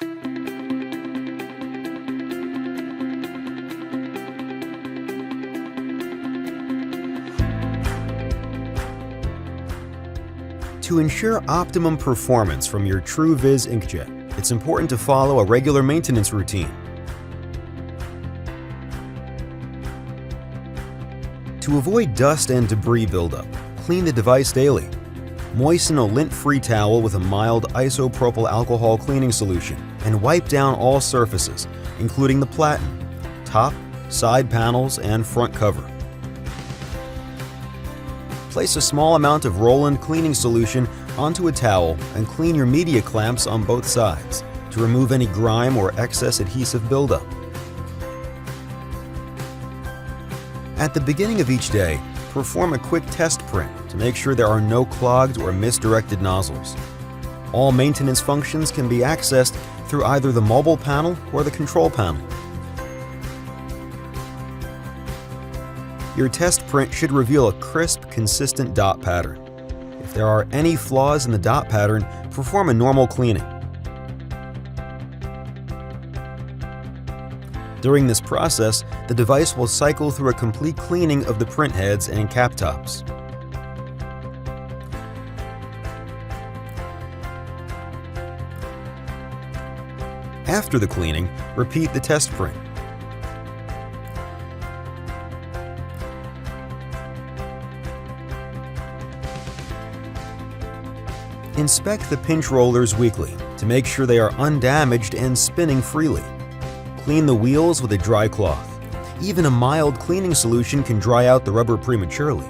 To ensure optimum performance from your TrueVIS inkjet, it's important to follow a regular maintenance routine. To avoid dust and debris buildup, clean the device daily. Moisten a lint-free towel with a mild isopropyl alcohol cleaning solution and wipe down all surfaces, including the platen, top, side panels, and front cover. Place a small amount of Roland cleaning solution onto a towel and clean your media clamps on both sides to remove any grime or excess adhesive buildup. At the beginning of each day, perform a quick test print to make sure there are no clogged or misdirected nozzles. All maintenance functions can be accessed through either the mobile panel or the control panel. Your test print should reveal a crisp, consistent dot pattern. If there are any flaws in the dot pattern, perform a normal cleaning. During this process, the device will cycle through a complete cleaning of the print heads and cap tops. After the cleaning, repeat the test print. Inspect the pinch rollers weekly to make sure they are undamaged and spinning freely. Clean the wheels with a dry cloth. Even a mild cleaning solution can dry out the rubber prematurely.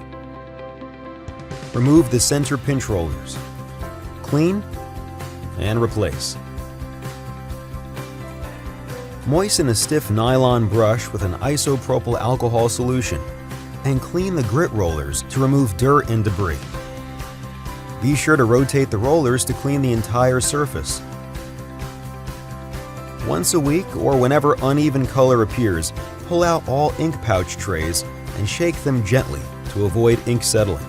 Remove the center pinch rollers. Clean and replace. Moisten a stiff nylon brush with an isopropyl alcohol solution and clean the grit rollers to remove dirt and debris. Be sure to rotate the rollers to clean the entire surface. Once a week or whenever uneven color appears, pull out all ink pouch trays and shake them gently to avoid ink settling.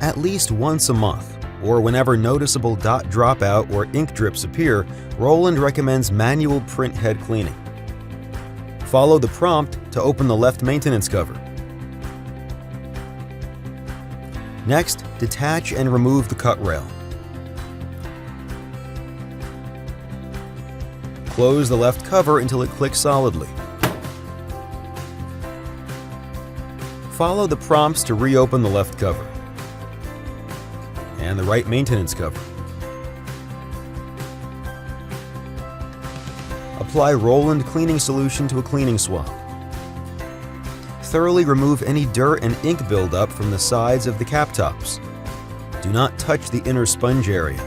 At least once a month, or whenever noticeable dot dropout or ink drips appear, Roland recommends manual print head cleaning. Follow the prompt to open the left maintenance cover. Next, detach and remove the cut rail. Close the left cover until it clicks solidly. Follow the prompts to reopen the left cover and the right maintenance cover. Apply Roland cleaning solution to a cleaning swab. Thoroughly remove any dirt and ink buildup from the sides of the cap tops. Do not touch the inner sponge area.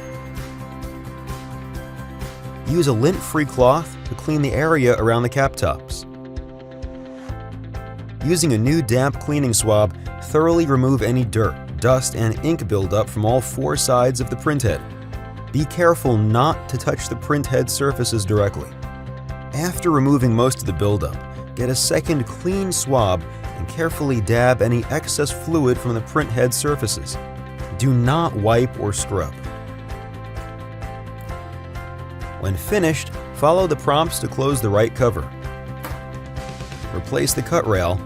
Use a lint-free cloth to clean the area around the cap tops. Using a new damp cleaning swab, thoroughly remove any dirt, dust, and ink buildup from all four sides of the print head. Be careful not to touch the print head surfaces directly. After removing most of the buildup, get a second clean swab and carefully dab any excess fluid from the print head surfaces. Do not wipe or scrub. When finished, follow the prompts to close the right cover. Replace the cut rail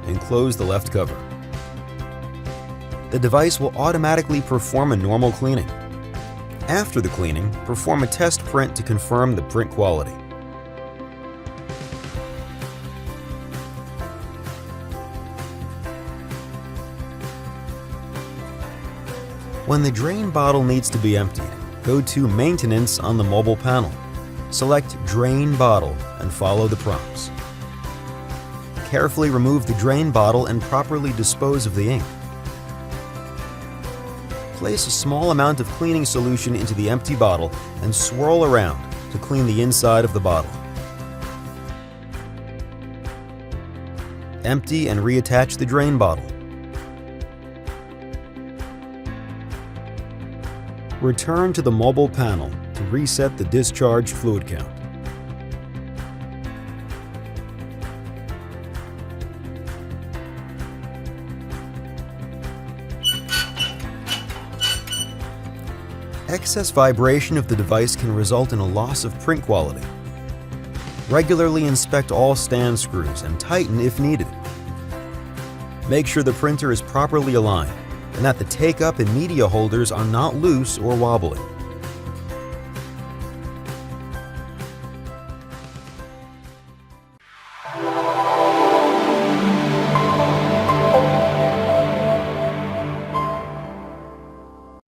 and close the left cover. The device will automatically perform a normal cleaning. After the cleaning, perform a test print to confirm the print quality. When the drain bottle needs to be emptied, go to Maintenance on the mobile panel. Select Drain Bottle and follow the prompts. Carefully remove the drain bottle and properly dispose of the ink. Place a small amount of cleaning solution into the empty bottle and swirl around to clean the inside of the bottle. Empty and reattach the drain bottle. Return to the mobile panel to reset the discharged fluid count. Excess vibration of the device can result in a loss of print quality. Regularly inspect all stand screws and tighten if needed. Make sure the printer is properly aligned and that the take-up and media holders are not loose or wobbly.